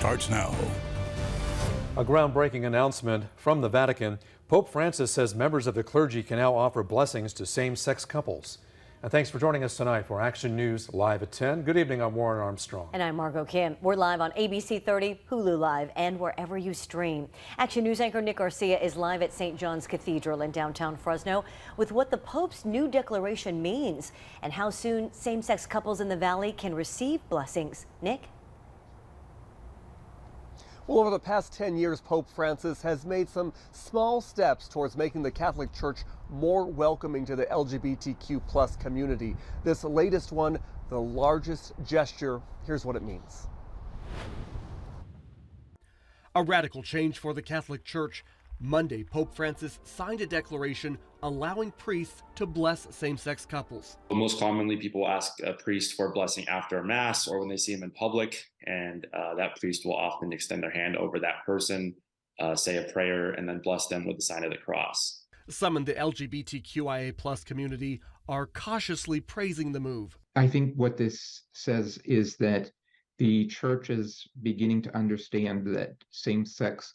starts now. A groundbreaking announcement from the Vatican. Pope Francis says members of the clergy can now offer blessings to same-sex couples. And thanks for joining us tonight for Action News Live at 10. Good evening, I'm Warren Armstrong. And I'm Margot Kim. We're live on ABC 30, Hulu Live, and wherever you stream. Action News anchor Nick Garcia is live at St. John's Cathedral in downtown Fresno with what the Pope's new declaration means and how soon same-sex couples in the Valley can receive blessings. Nick? Well, over the past 10 years, Pope Francis has made some small steps towards making the Catholic Church more welcoming to the LGBTQ plus community. This latest one, the largest gesture. Here's what it means. A radical change for the Catholic Church. Monday, Pope Francis signed a declaration allowing priests to bless same-sex couples. Most commonly, people ask a priest for a blessing after a mass or when they see him in public, and that priest will often extend their hand over that person, say a prayer, and then bless them with the sign of the cross. Some in the LGBTQIA plus community are cautiously praising the move. I think what this says is that the church is beginning to understand that same-sex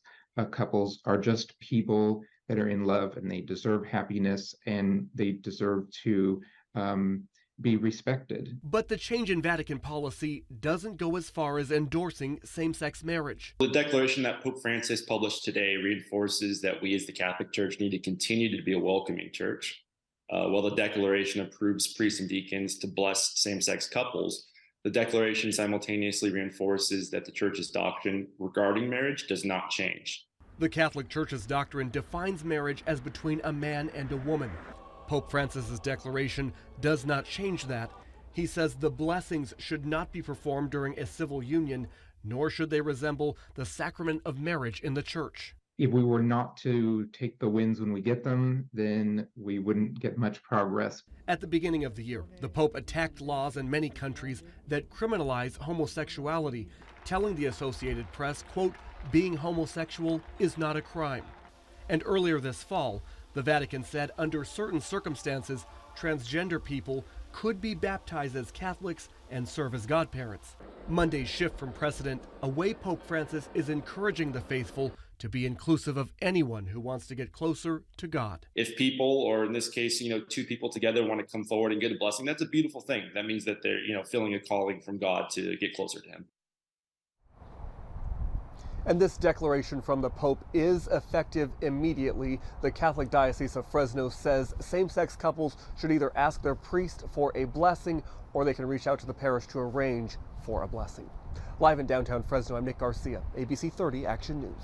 couples are just people that are in love, and they deserve happiness, and they deserve to be respected. But the change in Vatican policy doesn't go as far as endorsing same-sex marriage. The declaration that Pope Francis published today reinforces that we as the Catholic Church need to continue to be a welcoming church. While the declaration approves priests and deacons to bless same-sex couples, the declaration simultaneously reinforces that the Church's doctrine regarding marriage does not change. The Catholic Church's doctrine defines marriage as between a man and a woman. Pope Francis's declaration does not change that. He says the blessings should not be performed during a civil union, nor should they resemble the sacrament of marriage in the Church. If we were not to take the wins when we get them, then we wouldn't get much progress. At the beginning of the year, the Pope attacked laws in many countries that criminalize homosexuality, telling the Associated Press, quote, being homosexual is not a crime. And earlier this fall, the Vatican said under certain circumstances, transgender people could be baptized as Catholics and serve as godparents. Monday's shift from precedent, a way Pope Francis is encouraging the faithful to be inclusive of anyone who wants to get closer to God. If people, or in this case, two people together want to come forward and get a blessing, that's a beautiful thing. That means that they're, feeling a calling from God to get closer to him. And this declaration from the Pope is effective immediately. The Catholic Diocese of Fresno says same-sex couples should either ask their priest for a blessing or they can reach out to the parish to arrange for a blessing. Live in downtown Fresno, I'm Nick Garcia, ABC 30 Action News.